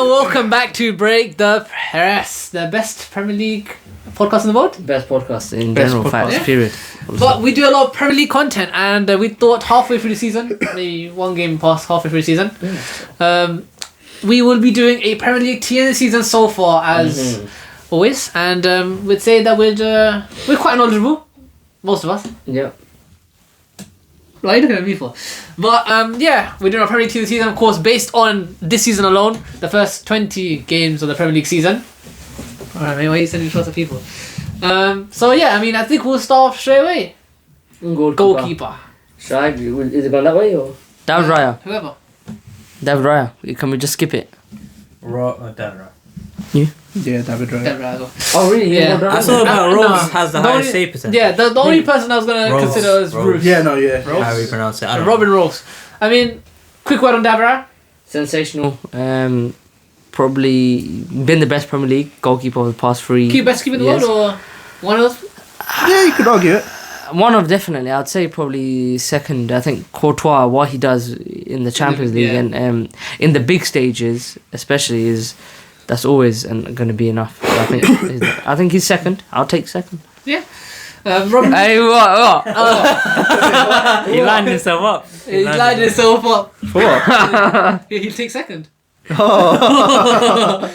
and welcome back to Break the Press, the best Premier League podcast in the world. Best podcast in Best general, podcast. facts, Yeah. period. But we do a lot of Premier League content, and we thought halfway through the season, maybe one game past halfway through the season, we will be doing a Premier League team of the season so far as always, and we'd say that we're quite knowledgeable, most of us. Yeah. What are you looking at me for? But yeah, we're doing our Premier League team of the season, of course, based on this season alone, the first 20 games of the Premier League season. Alright, mate, why are you sending shots at people? So yeah, I mean, I think we'll start off straight away. Goalkeeper. Should I? Is it going that way or? David Raya. Whoever. David Raya. Can we just skip it? Danra. You? Yeah, David Raya. Deborah as well. Oh really? Yeah. I saw that No, Rose has the highest save percentage. Yeah, the only person I was going to Rose. consider is Rose. Bruce. Yeah, no, yeah. Rose. How do you pronounce it? I don't Robin Rose. I mean, quick word on Deborah. Sensational. Probably been the best Premier League goalkeeper of the past 3 Best keeper in the years. world, or one of those? Yeah, you could argue it. One of definitely. I'd say probably second. I think Courtois, what he does in the Champions League yeah. and in the big stages, especially, that's always going to be enough. I think he's second. I'll take second. Yeah. Robin. Hey, what? He lined himself up. He lined himself up. For what? He'll take second. Oh.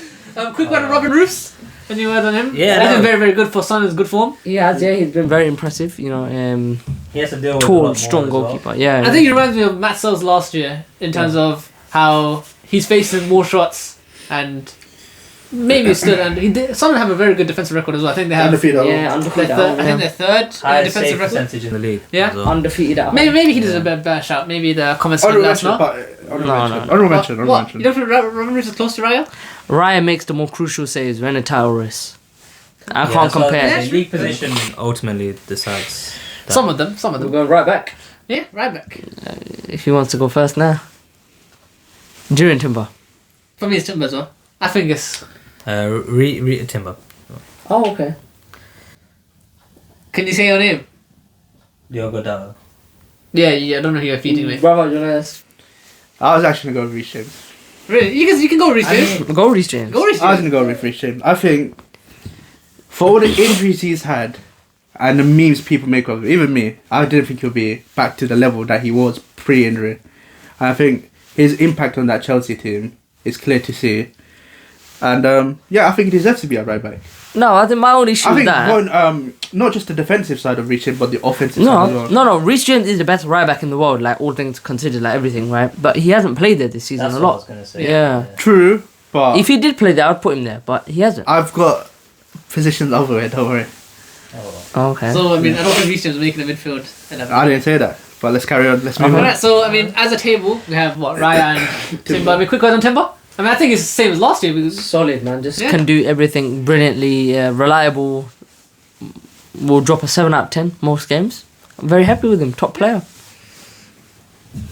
Quick word on Robin Roos. Any word on him? Yeah, He's no. been very, very good for Son. Is good form. He has, yeah. He's been very impressive. He has to deal with a lot tall, more strong as well. goalkeeper. Yeah. I think he reminds me of Matt Sells last year in terms of how he's facing more shots and maybe still. And he did. Son have a very good defensive record as well. I think they have. Undefeated. Yeah, undefeated. I think they're third Highest defensive save record. percentage in the league. Yeah. as well. Undefeated at home. Maybe he does a better shout. Maybe the comments can Honorable let us mention, know. but honorable mention. No. Honorable mention. What? You don't think Robin Roos is close to Raya? Raya makes the more crucial saves when a title race. I Yeah, can't that's what I was compare. gonna say. League position ultimately decides. that. Some of them. We're going right back. Yeah, right back. If he wants to go first now. During Timber. For me, it's Timber as well. I think it's. Timber. Oh, okay. Can you say your name? Diogo Dalot. Yeah, I don't know who you're feeding me. Bravo, Jonas. I was actually going to go with Reece James. Really? You can go Reece James. Go, Reece James. Go Reece I was James. going to go with Reece James. I think for all the injuries he's had and the memes people make of him, even me, I didn't think he'll be back to the level that he was pre-injury. And I think his impact on that Chelsea team is clear to see. And yeah, I think he deserves to be a right back. No, I think my only issue I with think that. going, not just the defensive side of Reece James, but the offensive side as well. No. Reece James is the best right back in the world, like all things considered, like everything, right? But he hasn't played there this season That's a what I was lot. gonna say. Yeah. True, but If he did play there, I'd put him there, but he hasn't. I've got positions over it, don't worry. Oh, okay. So, I mean, I don't think Reece James is making the midfield 11. I didn't say that, but let's carry on. Let's move on. Alright, so, I mean, as a table, we have, Raya and Timber. I mean, quick word on Timber. I mean, I think it's the same as last year because Solid, man. Just Yeah. can do everything brilliantly, reliable. Will drop a 7 out of 10 most games. I'm very happy with him. Top player.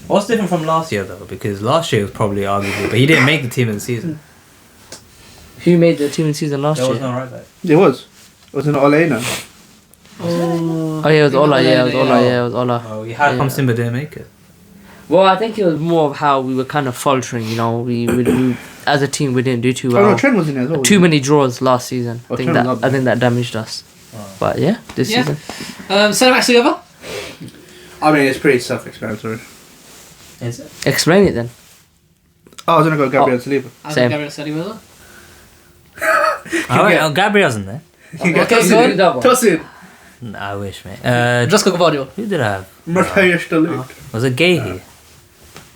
What's different from last year though? Because last year was probably arguably, but he didn't make the team of the season. Who made the team in season last There year? was no right back. It was. Wasn't it Olena? Oh yeah, it was Ola. Yeah, it was Ola. Yeah, it was Ola. Oh, how come Yeah. Simba didn't make it? Well, I think it was more of how we were kind of faltering. You know, we as a team we didn't do too Oh well. no, Trent was in there as well. Too many draws last season. Oh, I think Trent that was up there. damaged us. Oh. But yeah, this Yeah. season. centre back together. I mean, it's pretty self-explanatory. Is it? Explain it then. I was gonna go Gabriel Saliba. I Same. think Gabriel Saliba as well. Gabriel's in there. Okay, go on. Toss it. I wish, mate. Josko Gvardiol. Who did I have? Matthias de Ligt. Was it Gahey?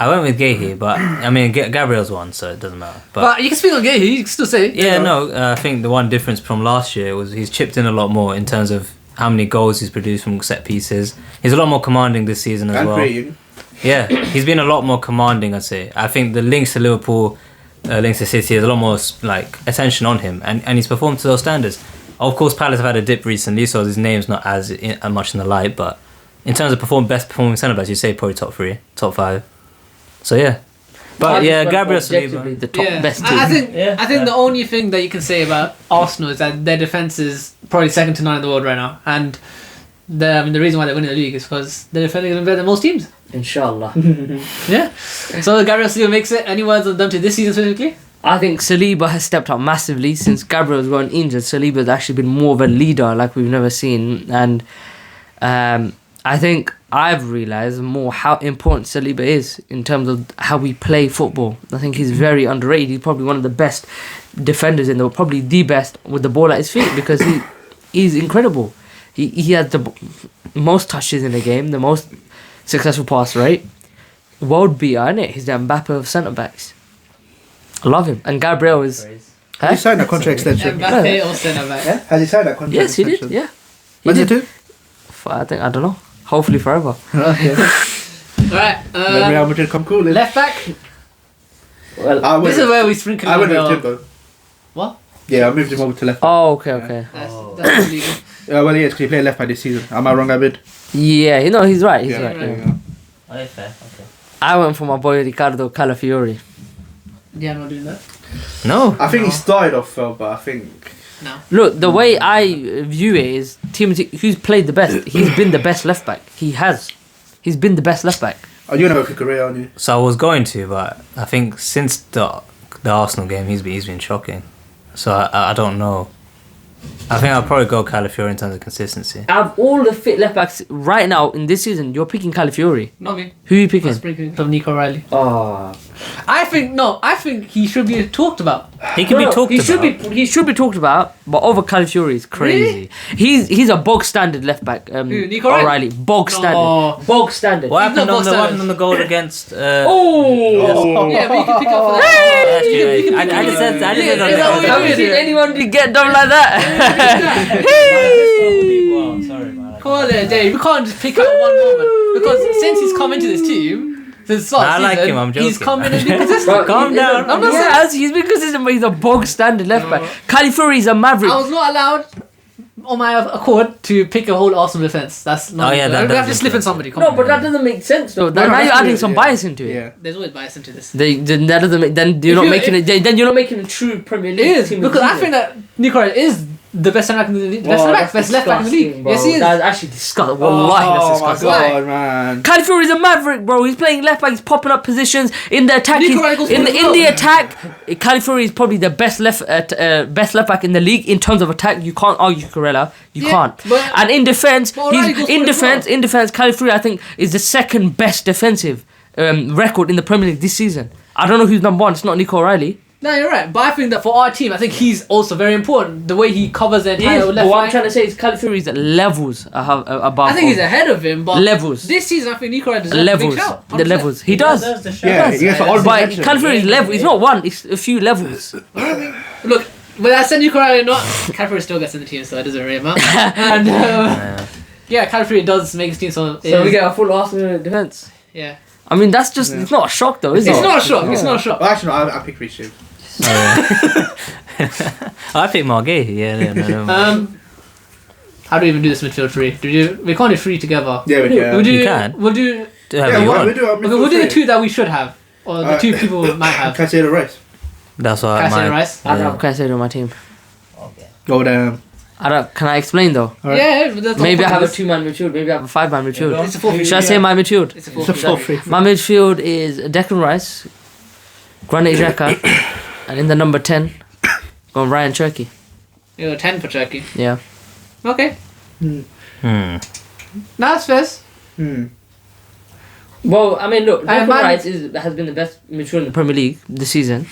I went with Gahey, but I mean Gabriel's won, so it doesn't matter. But you can speak on Gay, you can still say it. Yeah, no, I think the one difference from last year was he's chipped in a lot more in terms of how many goals he's produced from set pieces. He's a lot more commanding this season as And well. creating. Yeah, he's been a lot more commanding, I'd say. I think the links to Liverpool, links to City, has a lot more like attention on him, and he's performed to those standards. Of course, Palace have had a dip recently, so his name's not as much in the light, but in terms of best performing centre-backs, you'd say probably top 3, top 5. So yeah. But yeah, Gabriel Objectively, Saliba. the top best team. I think Yeah. I think the only thing that you can say about Arsenal is that their defense is probably second to none in the world right now, and the reason why they're winning the league is because they're defending better than most teams. Inshallah. Yeah. So Gabriel Saliba makes it. Any words on them to this season specifically? I think Saliba has stepped up massively since Gabriel's gotten injured. Saliba's actually been more of a leader like we've never seen, and I think I've realised more how important Saliba is in terms of how we play football. I think he's very underrated. He's probably one of the best defenders in the world, probably the best with the ball at his feet, because he's incredible. He has the most touches in the game, the most successful pass rate. World beater, isn't it? He's the Mbappe of centre backs. I love him. And Gabriel is. Has he signed a contract extension? Mbappe or centre back. Yeah? Has he signed that contract Yes, he extension? did. Yeah. When's it due? I don't know. Hopefully forever. Okay. Right. When Real Madrid come cool. Left back. Well, This is where we sprinkle I in went with the... Timbo. What? Yeah, I moved him over to left back. oh, okay. That's illegal. Well, he is, because he played left back this season. Am I wrong, Abid? Yeah, you know, he's right. He's Yeah, right. there Yeah. you go. Oh, fair. Okay. I went for my boy Ricardo Calafiori. Yeah, I'm not doing that. No. I think he started off well, but I think... No. Look, the way I view it is Timothy, who's played the best. He's been the best left back. He has. He's been the best left back. Oh, you're going to go for Korea, aren't you? So I was going to, but I think since the Arsenal game, he's been shocking. So I don't know. I think I'll probably go Calafiori in terms of consistency. Out of all the fit left backs right now in this season, you're picking Calafiori. Not me. Who are you I'm picking? sprinkling from Nico Riley. Oh, I think he should be talked about. He can be talked he about. He should be talked about, but over Calafiori is crazy. He's a bog standard left back. Who, Nico Riley? O'Reilly, bog standard. No. Bog standard. What He's happened not on the box one on the goal against? Oh! Yeah, but you can pick up for that. Actually, You can I pick just up- said Yeah, on is that what the- you're Have you doing? seen anyone get done like that? Sorry, man. Come on there, Dave. We can't just pick out one moment. Because since he's come into this team, since the start of I the like season, him, I'm he's joking. come in and been consistent. Calm down. I'm not saying- Yeah, he's been consistent, but he's a bog standard left back. Calafiori is a maverick. I was not allowed on my accord to pick a whole Arsenal defense. That's not. Oh, yeah, I have to that's slip in somebody. Come No, on. but that doesn't make sense though. No, now that's you're adding weird, some yeah. bias into it. Yeah. There's always bias into this. Then that doesn't make. Then you're If not you- making it. Then you're not making a true Premier League It is team. because I think that Nico Riley is the best centre back in the league. Best left back in the league. Yes, he is. That's actually disgusting. Wallahi, Oh that's my disgusting. god, man. Calafiori is a maverick, bro. He's playing left back. He's popping up positions in the attack. Nico Riley goes In forward as the well. attack, Calafiori is probably the best left back in the league in terms of attack. You can't argue Corella. You Yeah, can't. but- And in defense, but O'Reilly goes forward as well. in defense, Calafiori I think is the second best defensive record in the Premier League this season. I don't know who's number one. It's not Nico O'Reilly. No, you're right. But I think that for our team, I think he's also very important. The way he covers the entire But left what I'm line. trying to say is Calafiori is at levels above. I think he's ahead of him, but Levels. this season I think Nico Riley deserves a levels. big shout. The 100%. levels. He does. Yeah, he gets an honourable But mention. Calafiori is level. It's not one. It's a few levels. Look, whether I said Nico Riley or not, Calafiori still gets in the team, so it doesn't really matter. And yeah, Calafiori does make his team, so So we get a full Arsenal defense. yeah. I mean, that's just. It's not a shock though, is It's it? not a shock. It's not a shock. Well, actually, no, I picked Reece James. I think Margay. Yeah, no. How do we even do this midfield three? We can't do three together. Yeah, we can. We'll do. You can. We'll do. Yeah, you we want. do it. Okay, we'll do the two that we should have, or the two people might have. Casado Rice. That's why Cassie and my. Rice. I don't have Caicedo on my team. Go down. I don't. Can I explain though? Alright. Yeah, but that's Maybe I not have a pointless. 2-man midfield. Maybe I have a 5-man midfield. It's a 4-3. Should I say my midfield? It's a It's a 4-3. 4-3. My midfield is Declan Rice, Granit Xhaka, and in the number 10, going Ryan Cherky. You're 10 for Turkey. Yeah. Okay. Hmm. No, that's fair. Well, I mean, look, I Declan man- Rice has been the best midfielder in the Premier League this season.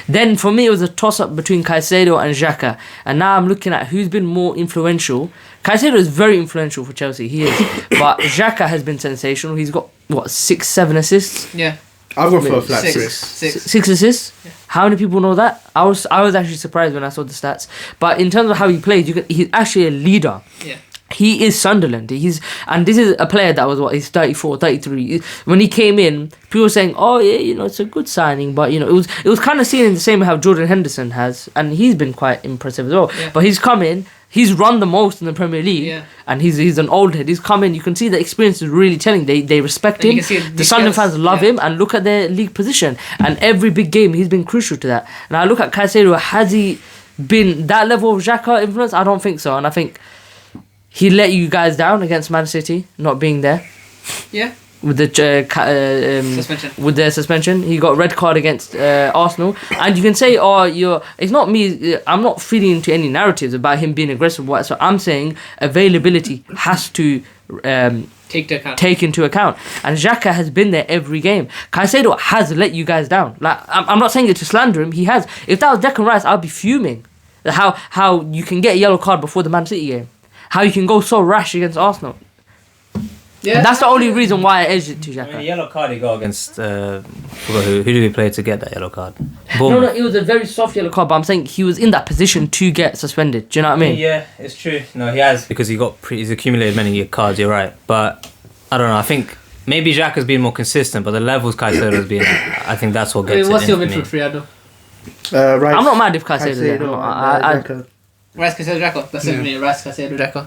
Then for me, it was a toss-up between Caicedo and Xhaka. And now I'm looking at who's been more influential. Caicedo is very influential for Chelsea, he is. But Xhaka has been sensational. He's got, 6-7 assists? Yeah. I'll go for a flat Six. 6. 6 assists? How many people know that? I was actually surprised when I saw the stats. But in terms of how he plays, he's actually a leader. Yeah. He is Sunderland. And this is a player that was he's 34, 33. When he came in, people were saying, "Oh yeah, it's a good signing," but it was kind of seen in the same way how Jordan Henderson has, and he's been quite impressive as well. Yeah. But he's come in, he's run the most in the Premier League, Yeah. and he's an old head. He's come in. You can see the experience is really telling. They respect And you him. can see The Sunderland details, fans love yeah. him, and look at their league position. And every big game, he's been crucial to that. Now look at Caicedo. Has he been that level of Xhaka influence? I don't think so, and I think he let you guys down against Man City, not being there. Yeah. with the Suspension. with the suspension. He got red card against Arsenal, and you can say, "Oh, it's not me. I'm not feeding into any narratives about him being aggressive." So I'm saying availability has to take into account, and Xhaka has been there every game. Caicedo has let you guys down. Like I'm not saying it to slander him. He has. If that was Declan Rice, I'd be fuming. How you can get a yellow card before the Man City game? How you can go so rash against Arsenal? Yeah, That's the only reason why I edged it to I mean, the Xhaka. yellow card he got against who did he play to get that yellow card? No, Bournemouth. it was a very soft yellow card, but I'm saying he was in that position to get suspended. Do you know what I mean? Yeah, it's true. No, he has because he's accumulated many cards. You're right, but I don't know. I think maybe Xhaka has been more consistent, but the levels Caicedo has been. I think that's what gets What's it your in for me. midfield three, Ado? Rice, I'm not mad if Caicedo's there. Caicedo, I- Xhaka. Rice, Caicedo, Xhaka. That's it for me. Rice, Caicedo, Xhaka.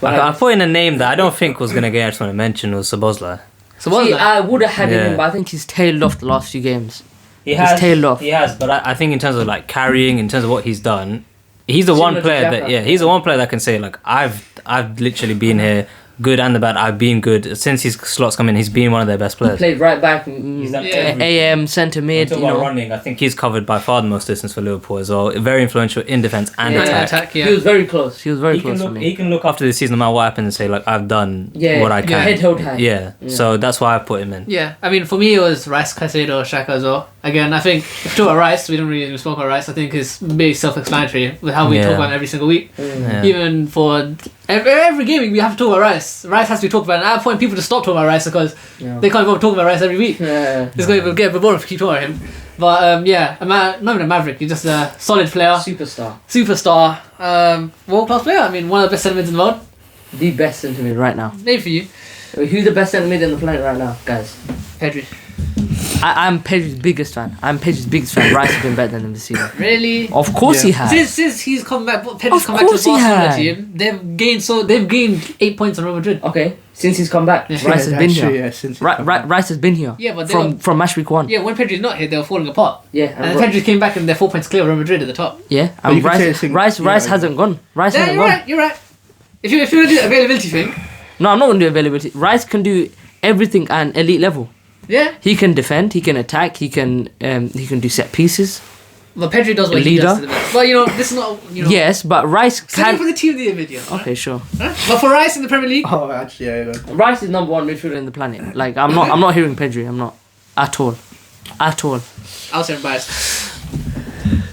I put in a name that I don't think was gonna get. I just want to mention was Szoboszlai. So what See, was that? I would have had him Yeah. in, but I think he's tailed off the last few games. He He's tailed off. He has, but I think in terms of like carrying, in terms of what he's done, he's the one Similar to player Xhaka. he's the one player that can say like I've literally been here, good and the bad. I've been good since his slots come in. He's been one of their best players. Played right back, He's done everything. AM, centre mid. Talk You about know, running. I think he's covered by far the most distance for Liverpool as well. Very influential in defense and Yeah, attack. Attack, he yeah. was very close. He was very He can close look. for He me. can look after the season no matter what happens and say like I've done Yeah, what I yeah, can. head held high. Yeah. Yeah. So that's why I put him in. Yeah, I mean, for me, it was Rice, Caicedo, Xhaka as well. Again, I think if you talk about Rice, we don't really spoke about Rice. I think it's very self-explanatory with how we Yeah. talk about him every single week. Yeah. Even for every game, we have to talk about Rice. Rice has to be talked about, and I point people to stop talking about Rice because Yeah. they can't go talk about Rice every week. Yeah. It's going to get a bit boring if we keep talking about him. But yeah, not even a Maverick. He's just a solid player, Superstar. superstar, world-class player. I mean, one of the best centre mids in the world. The best centre mid right now. Maybe for you, Who's the best centre mid in the planet right now, guys? Pedri. I'm Pedri's biggest fan. Rice has been better than him this season. Really? Of course he has. Since he's come back, Pedri's Of come back to the course he Barcelona has. team. They've gained 8 points on Real Madrid. Okay, since he's come back, Yeah. Rice has been That's here. true, yeah, since he's come back. Rice has been here. Yeah, but they from were- from match week 1. Yeah, when Pedri's not here, they were falling apart. Yeah, And and then Pedri came back and they're 4 points clear of Real Madrid at the top. yeah, But you and could say Rice it's in- Rice yeah, Rice yeah. hasn't gone. Rice Yeah, hasn't you're gone. right. You're right. If you do the availability thing, No, I'm not gonna do availability. Rice can do everything at an elite level. yeah. He can defend. He can attack. He can do set pieces. But Pedri does what he Leader. does to the best. But this is not Yes, but Rice Same for can. the team of the video. Okay, sure. Huh? But for Rice in the Premier League, Oh, actually, yeah. Rice is number 1 midfielder in the planet. Like I'm not hearing Pedri. I'm not at all. I'll say I'm biased.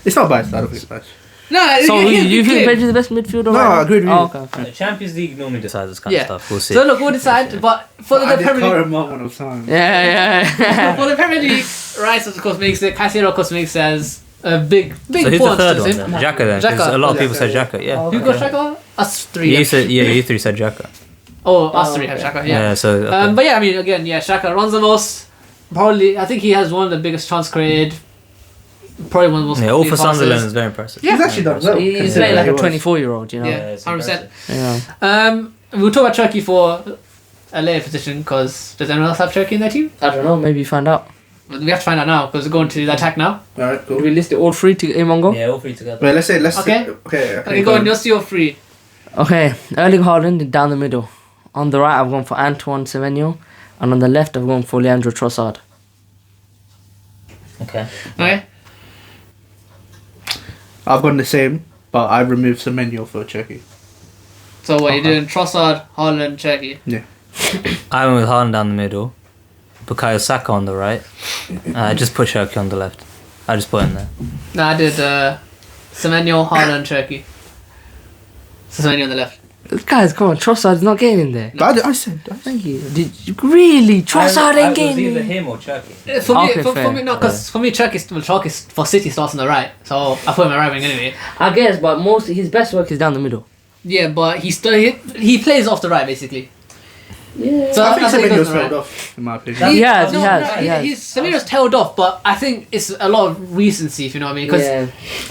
It's not biased. I don't think it's biased. No, So yeah, you think clear. Pedri's the best midfielder? No, right I now? agree with you. Oh, okay. The Champions League normally decides this kind Yeah. of stuff. We'll see. So look, we'll decide. But for the I just Premier can't League, remember of time. Yeah. for the Premier League, Rice of course makes it. Caicedo of course makes it as a big So who's the importance third to one him. then? Xhaka then. 'Cause Xhaka. a lot of people Xhaka, said yeah. Xhaka. Yeah. Oh, Who got Xhaka? Us three. You then. said you three said Xhaka. Oh, us three okay. have Xhaka. Yeah. Yeah. So okay. But yeah, I mean, again, yeah, Xhaka runs the most. Probably, I think he has one of the biggest chance created. Probably one of the most. yeah, all for complete passes. Sunderland is very impressive. Yeah. He's actually done well. He's considering playing like he a was. 24-year-old, you know. Yeah, it's 100%. impressive. Yeah. We'll talk about Turkey for a later position because does anyone else have Turkey in their team? I don't know. Maybe find out. We have to find out now because we're going to the attack now. Alright, cool. We list it all three to in one go. Yeah, all three together. Wait, let's Okay. Okay, go on. You're still free. Okay, Erling Haaland down the middle. On the right, I've gone for Antoine Semenyo, and on the left, I've gone for Leandro Trossard. Okay. Okay. I've gone the same, but I removed Semenyo for Turkey. So what you're doing? Trossard, Haaland, Turkey. Yeah. I went with Haaland down the middle, Bukayo Saka on the right. I just put Turkey on the left. I just put him there. No, I did Semenyo, Haaland, Turkey. So Semenyo on the left. Guys, come on, Trossard's not getting in there. But I said, Thank you. Did you really? Trossard ain't getting in there. him or Turkey. For me, Okay, for fair. me, no, because for me, Turkey for City starts on the right, so I put him at right wing anyway. I guess, but his best work is down the middle. Yeah, but he plays off the right basically. Yeah. So I think that's what he does Semenyo's on the failed right. off, in my opinion. He has, he has. He's Semenyo's tailed off, but I think it's a lot of recency, if you know what I mean. Because Yeah.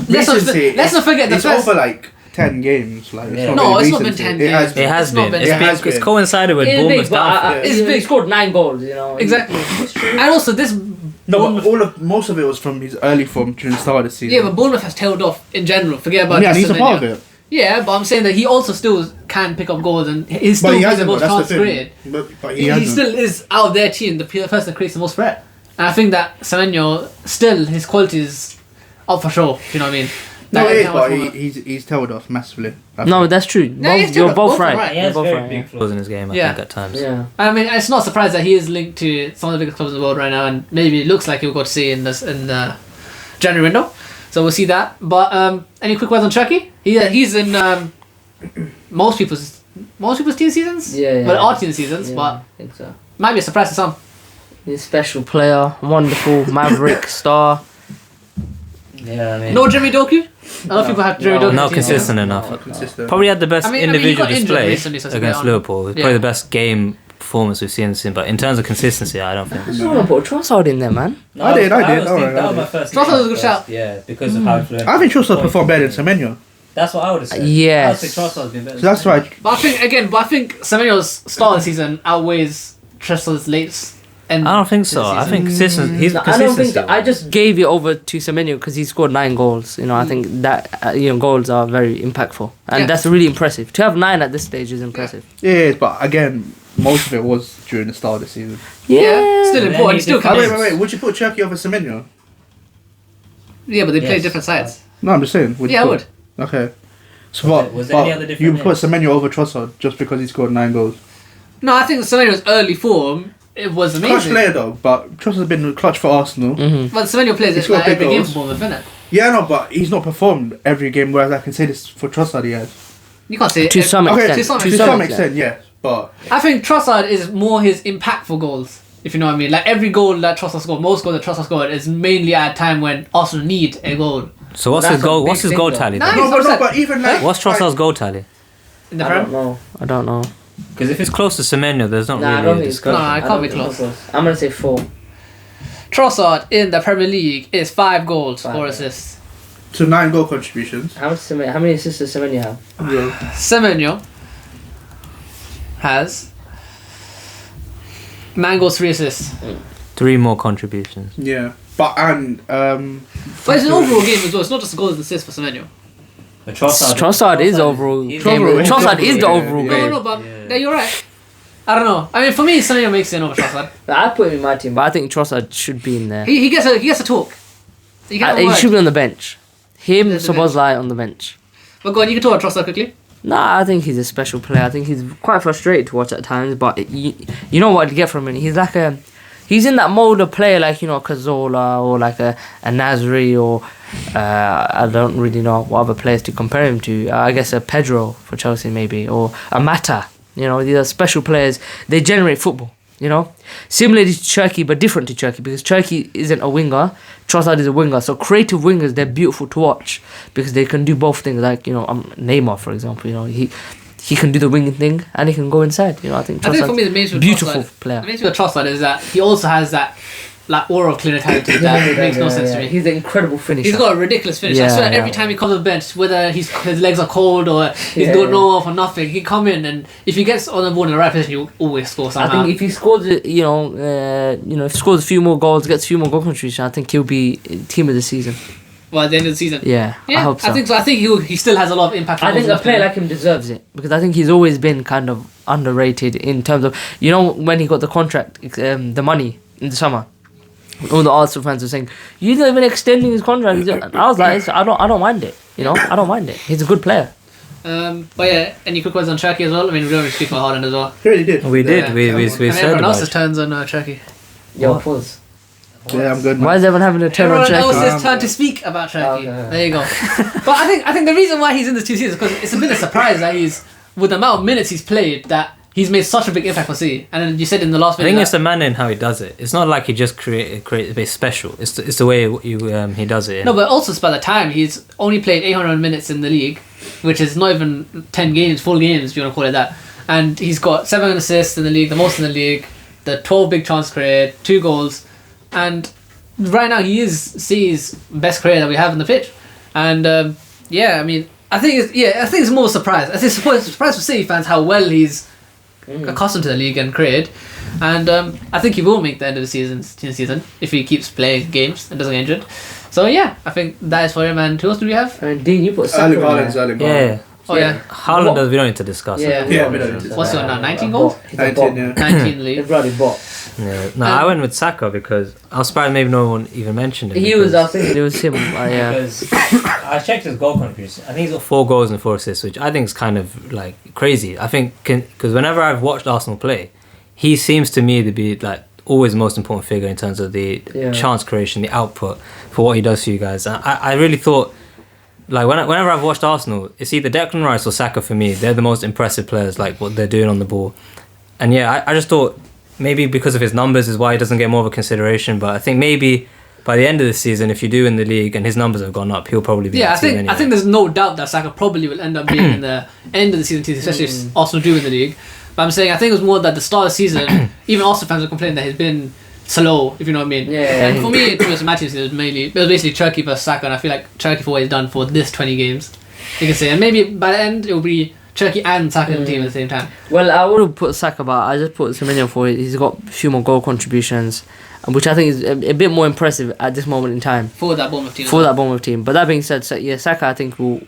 let's not forget the it's first. over like 10 games. Like, it's Yeah. not No, really it's not been recency. 10 It has games. been. It has It's not been. been- It's, it has it's been. coincided with It's Bournemouth's big, but downfall. It's he big. scored 9 goals, you know. Exactly. And also this. No, but most of it was from his early form during the start of the season. Yeah, but Bournemouth has tailed off in general. Forget about yeah, and just he's a part of Semenyo. it. Yeah, but I'm saying that he also still can pick up goals and he's still But he the hasn't. most That's the chance thing. created. But He, he hasn't. still is out of their team the person that creates the most threat. And I think that Semenyo still his quality is up for show. If you know what I mean? No, Like, it is, how but much more- he's tailed off massively. No, that's true. he's You're still both both right. right. He You're has both very right. big flaws in his game, I Yeah. think, at times. Yeah. I mean, it's not surprised that he is linked to some of the biggest clubs in the world right now, and maybe it looks like he'll go to see in the January window. So we'll see that. But any quick words on Chucky? He's in most people's team seasons. Yeah. Well, our team seasons, Yeah, but I think so. might be a surprise to some. He's a special player, wonderful maverick star. Yeah, I mean, No Jimmy Doku. A lot of people have Jimmy No, Doku. not team consistent seasons. enough. Not consistent. Probably had the best I mean, he individual got injured display recently, so it's a bit against on- Liverpool. Yeah. Probably the best game performance we've seen since. But in terms of consistency, I don't think. I just want to put Trossard in there, man. I did, alright, alright. first. Trossard was a good shout. Yeah, because of how influential. I think Trossard performed better than Semenyo. That's what I would have said. Yes. I would say Trossard's been better. So that's why. But I think Semenyo's start of the season outweighs Tressler's late. And I don't think so. I think consistency. He's No, I don't think consistency. so. I just gave it over to Semenyo because he scored 9 goals. You know, I think that goals are very impactful, and Yeah. that's really impressive. To have 9 at this stage is impressive. Yeah, but again, most of it was during the start of the season. yeah, still then important. he Still did- can Wait. Would you put Chucky over Semenyo? Yeah, but they play Yes. different sides. No, I'm just saying. Would you Yeah, I put- would. Okay. So Was what? there- was there any other you different put Semenyo over Trossard just because he scored 9 goals. No, I think Semenyo's early form it was Clutch amazing. player though, but Trossard's been clutch for Arsenal. Mm-hmm. But Semenyo plays He's it got like big every game goals. for Bournemouth, isn't it? Yeah, no, but he's not performed every game. Whereas I can say this for Trossard, he has. You can't say To it. some Okay, extent. to some extent, yes, but I think Trossard is more his impactful goals, if you know what I mean. Like every goal that Trossard scored, most goals that Trossard scored is mainly at a time when Arsenal need a goal. So what's That's his a goal? big What's his thing, goal though. tally? No, then? no, but upset. even like What's Trossard's goal tally? In the I Prem? don't know. I don't know. Because if it's close to Semenyo, there's not Nah, I really don't a think it's discussion. close. Nah, it I can't don't be think it's close. I'm gonna say 4. Trossard in the Premier League is 5 goals, 5, 4 yeah. assists. to 9 goal contributions. How many assists does Semenyo have? Yeah. Semenyo has 9 goals, 3 assists. 3 more contributions. Yeah, but But it's an overall game as well. It's not just goals and assists for Semenyo. But Trossard is overall. he's game. overall. Trossard is the Yeah, overall yeah. No, game. no, but Yeah. yeah, you're right. I don't know. I mean, for me, Semenyo makes it over Trossard. I put him in my team, but I think Trossard should be in there. He gets a talk. He gets a He word. should be on the bench. Him, There's a Szoboszlai on the bench. But go on, you can talk about Trossard quickly. Nah, I think he's a special player. I think he's quite frustrated to watch at times, but you know what to get from him. He's in that mold of player like, Cazorla or like a Nasri or I don't really know what other players to compare him to. I guess a Pedro for Chelsea maybe, or a Mata. These are special players. They generate football. Similar to Cherki, but different to Cherki because Cherki isn't a winger. Trossard is a winger. So creative wingers, they're beautiful to watch because they can do both things. Like Neymar, for example. He can do the winging thing and he can go inside. I think I think for Trossard's me the main thing with beautiful Trossard, player. The main thing with Trossard is that he also has that like aura of clinicality that makes no sense to me. He's an incredible finisher. He's got a ridiculous finish. I Yeah, swear yeah. every time he comes on the bench, whether his legs are cold or he's Yeah, doing yeah. no off or nothing, he come in and if he gets on the board in the right position, he'll always score I somehow. think if he scores, if he scores a few more goals, gets a few more goal contributions, I think he'll be team of the season. Well, at the end of the season. Yeah, I hope so. I think so. I think he still has a lot of impact. on I think goals a player left like him deserves it because I think he's always been kind of underrated in terms of when he got the contract, the money in the summer. All the Arsenal fans were saying, "You're not even extending his contract." I was like, "I don't mind it. I don't mind it. He's a good player." But yeah, any quick words on Cherki as well? I mean, we're going to speak about Haaland as well. he really did. We did. Yeah, We and said everyone about else's it. turns on Cherki. Yo, pause. Yeah, I'm good. Why Man. is everyone having a turn on Everyone Cherki? else's turn to speak about Cherki. Okay. There you go. But I think the reason why he's in this 2 seasons is because it's a bit of a surprise that he's with the amount of minutes he's played that he's made such a big impact for City. And then you said in the last I video, think it's that- the manner in how he does it. It's not like he just create a bit special. It's the way he does it. no, but also it's by the time he's only played 800 minutes in the league, which is not even 10 games, full games, if you want to call it that. And he's got 7 assists in the league, the most in the league, the 12 big chance created, 2 goals, and right now he is City's best creator that we have in the pitch. And I mean, I think it's more a surprise. I think it's a surprise for City fans how well he's accustomed to the league and created. And I think he will make the end of the season if he keeps playing games and doesn't get injured. So yeah, I think that is for him. And who else do we have? And Dean, you put Saka Erling in there. Haaland's Erling Yeah, Haaland. Oh yeah. Haaland does. We don't need to discuss Yeah, it. Yeah, we don't need to What's say he on now? that. 19 goals? He's a 19, bot. yeah. 19 The league. bloody bot. Yeah. No, I went with Saka because I was surprised maybe no one even mentioned it. He was, because- I think it was him. Yeah. Because I checked his goal contribution. I think he's got 4 goals and 4 assists, which I think is kind of like crazy. I think because whenever I've watched Arsenal play, he seems to me to be like always the most important figure in terms of the Yeah. chance creation, the output for what he does for you guys. And I really thought, like whenever I've watched Arsenal, it's either Declan Rice or Saka for me. They're the most impressive players, like what they're doing on the ball. And yeah, I just thought maybe because of his numbers is why he doesn't get more of a consideration. But I think maybe by the end of the season, if you do in the league and his numbers have gone up, he'll probably be. Yeah, in the team I anyway. think there's no doubt that Saka probably will end up being in the end of the season, especially if Arsenal do win the league. But I'm saying I think it was more that the start of the season, even Arsenal fans were complaining that he's been slow, if you know what I mean. Yeah. And for me, it was matches. It was basically Turkey versus Saka, and I feel like Turkey for what he's done for this 20 games, you can say, and maybe by the end it will be Turkey and Saka in the team at the same time. Well, I would have put Saka, but I just put Semenyo for it. He's got a few more goal contributions, which I think is a bit more impressive at this moment in time For that Bournemouth team. for that Bournemouth team. But that being said, yeah, Saka I think will.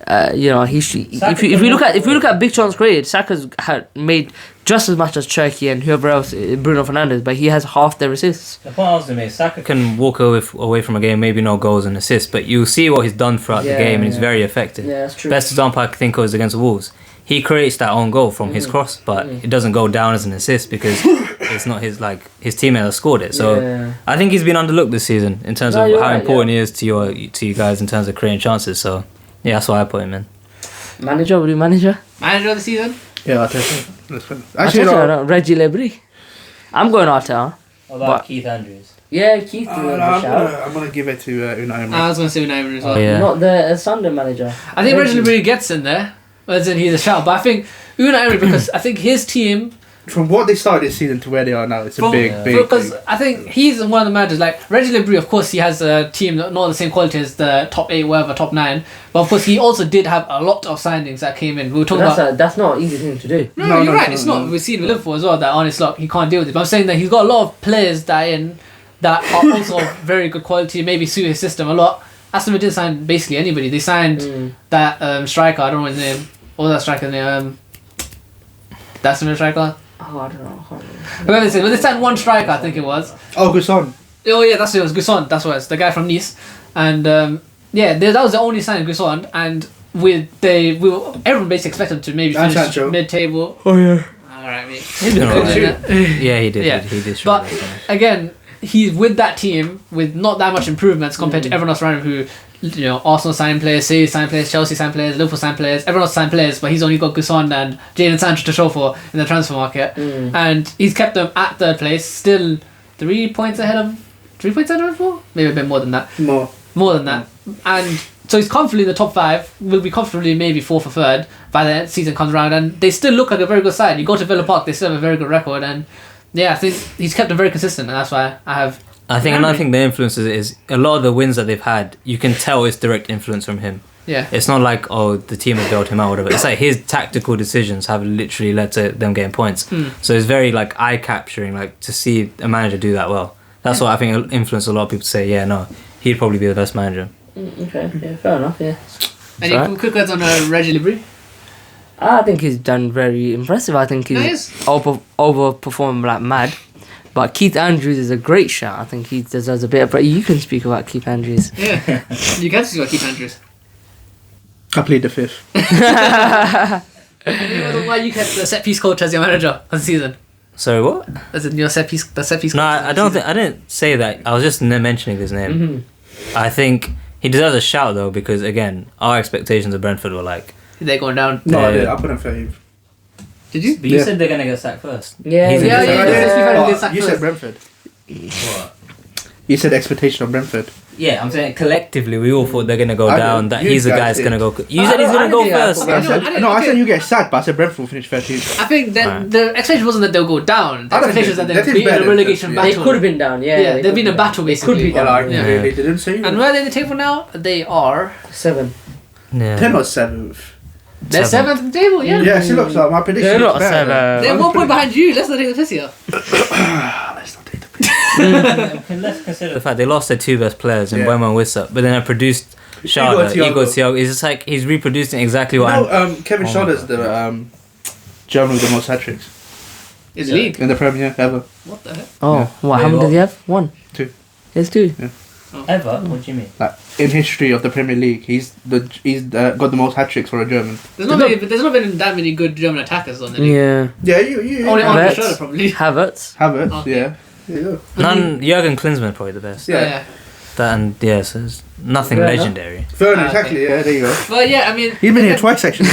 He should, Saka if we look can- at big chance created, Saka's had made just as much as Cherki and whoever else, Bruno Fernandes, but he has half their assists. the point I was going to make. Saka can walk away from a game, maybe no goals and assists, but you'll see what he's done throughout the Yeah, game, and he's yeah. very effective. Yeah, that's true. Best example I can think of is against Wolves. He creates that own goal from his cross, but it doesn't go down as an assist because it's not his teammate that scored it. So Yeah. I think he's been underlooked this season in terms No, of you're how right, important he is to you guys in terms of creating chances. So yeah, that's why I put him in. Manager, will you manager? Manager of the season? Yeah, I'll take it. That's fine. Actually, Actually, no. no, Reggie Lebris. I'm going Arteta. What about But- Keith Andrews? Yeah, Keith. I'm gonna give it to Unai Emery. I was going to say Unai Emery as well. Yeah. Not the Sunderland manager. I think Reggie. Reggie Lebris gets in there, as in he's a shout, but I think Unai Emery, because I think his team, From what they started this season to where they are now, it's a From- big. because thing. I think he's one of the managers, like Reggie Lebris, of course he has a team not the same quality as the top 8, whatever, top 9, but of course he also did have a lot of signings that came in. We were talking about... That's not an easy thing to do. No, No, you're no, right, no, it's no. not. We've seen with Liverpool as well that honest luck, he can't deal with it. But I'm saying that he's got a lot of players that are in that are also of very good quality, maybe suit his system a lot. Aston Villa didn't sign basically anybody. They signed that striker, I don't know his name. What was that striker's name? That's the striker? Oh, I don't know. I can't remember. Whoever they said, they signed one striker, I think it was. Oh, good son. Oh yeah, that's what it was. Gusson, that's what it was. The guy from Nice, and that was the only signing, Gusson, and everyone basically expected him to maybe And finish Sancho. mid-table. Oh yeah. Alright, mate. He's been alright. Yeah, he did. Yeah. He did. But struggle, so. again, he's with that team with not that much improvements compared to everyone else around him who, Arsenal signed players, City signed players, Chelsea signed players, Liverpool signed players, everyone else signed players, but he's only got Gusson and Jadon Sancho to show for in the transfer market. And he's kept them at third place, still 3 points ahead of Liverpool? Maybe a bit more than that. More than that. And so he's comfortably in the top 5, will be comfortably maybe 4th or 3rd by the season comes around, and they still look like a very good side. You go to Villa Park, they still have a very good record, and yeah, I think he's kept them very consistent, and that's why I think another thing that influences it is a lot of the wins that they've had. You can tell it's direct influence from him. Yeah. It's not like the team has bailed him out or whatever. It's like his tactical decisions have literally led to them getting points. So it's very like eye capturing, like to see a manager do that well. That's what I think influenced a lot of people to say, yeah, no, he'd probably be the best manager. Okay, yeah, fair enough, yeah. Any Alright. quick words on Reggie Lebris? I think he's done very impressive. I think he's Nice. overperformed like mad. But Keith Andrews is a great shot. I think he deserves a bit of... But you can speak about Keith Andrews. Yeah. You can see what Keith Andrews. I played the 5th. Why you kept the set piece coach as your manager of the season? Sorry, what? As in your set piece coach. No, I don't think I didn't say that. I was just mentioning his name. Mm-hmm. I think he deserves a shout though because again, our expectations of Brentford were like They're going down. No, I Yeah. did. I put him 13th. Did you? But you Yeah. said they're gonna get sacked first. Yeah, He's a Yeah, good yeah, side. yeah. Oh, you said Brentford. What? You said expectation of Brentford. Yeah, I'm saying collectively we all thought they're gonna go I down. did. That You he's the guys guy that's did. gonna go. You said he's I gonna go didn't think I first. forgot. I No, said, I didn't- no, I okay. said you get sacked, but I said Brentford will finish 13th. I think that Alright. the expectation wasn't that they'll go down. The I don't expectation is think- that that they'll is be in better a relegation than- They battle. could have been down, yeah. Yeah, they they've been could a battle have been. basically. They could be Well, down. I Yeah. they didn't say you. And where are they in the table now? They are 7. Yeah. 10 or 7th. they're Seventh. 7th in the table. Yeah. Yeah, see, look, so my prediction They're is not better. 7. They're 1 point behind you. Let's not take the piss here. Let's not take the piss. Let's consider the fact they lost their two best players in Yeah. Wema and Wissa, but then I produced Sharda, Thiago. Igor Thiago. It's just like he's reproducing exactly what Kevin Oh my Schotter's God. the German with the most hat tricks Is the league? in the Premier ever. What the heck? Oh, Yeah. what? How Wait, many what? does he have? One. Two. There's two. ever. What do you mean? Like in history of the Premier League, he's got the most hat tricks for a German. There's not been that many good German attackers on the league. Yeah. Yeah, you Only Havertz. on Schroeder probably. Havertz. Havertz, Okay. yeah. There you go. None. Jurgen Klinsmann probably the best. Yeah. That and yeah, so it's nothing Werner. legendary. Werner, Ah, okay. exactly. Yeah, there you go. But yeah, I mean, He's been here twice actually.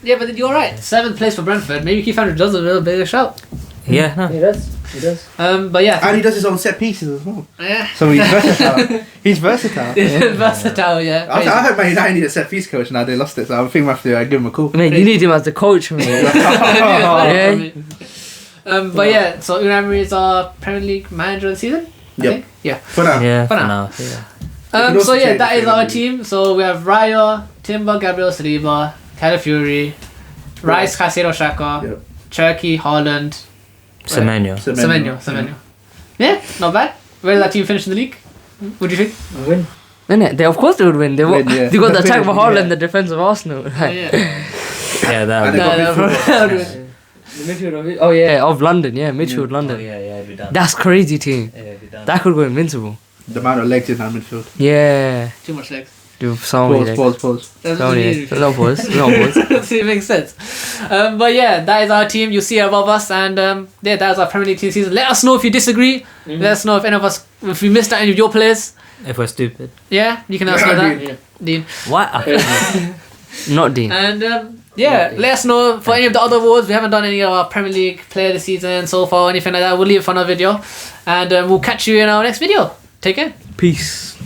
yeah, but you're right. 7th place for Brentford. Maybe Keith Andrews does a little bit of a shout. Yeah, no. He does. He does. But yeah, And he does his own set pieces as well. yeah. So he's versatile. He's versatile. Versatile, yeah. I heard Man United need a set piece coach now they lost it, so I think we have to give him a call. Mate, you need him as the coach, mate. Yeah. But yeah, so Unai Emery is our Premier League manager of the season. I Yep. think. Yeah. For now. Yeah, For for now. now. Yeah. can also So yeah, change that it is our maybe. team. So we have Raya, Timber, Gabriel Saliba, Calafiori, Rice, Caicedo, Xhaka, Yep. Cherky, Haaland, Semenyo. Semenyo. Yeah, not bad. Where did that team finish in the league? What do you think? Win. Innit? They of course they would win. They Win, yeah. they got the attack of Definitely, Haaland, yeah. the defense of Arsenal. Oh, yeah. Yeah, that. And Would they got No, midfield. The midfield of of London, yeah, midfield London. yeah, it'd be done. That's crazy team. Yeah, it'd be done. That could go invincible. The amount of legs in that midfield. Yeah. Too much legs. Do so many. Pause. That's So what many. you need. No pause. No pause. It makes sense. But yeah, that is our team. You see it above us, and yeah, that is our Premier League team season. Let us know if you disagree. Let us know if any of us, if we missed out any of your players. If we're stupid. Yeah, you can let us know that, Dean. What? Not Dean. And yeah, let us know for any of the other awards. We haven't done any of our Premier League player of the season so far, or anything like that. We'll leave it for another video, and we'll catch you in our next video. Take care. Peace.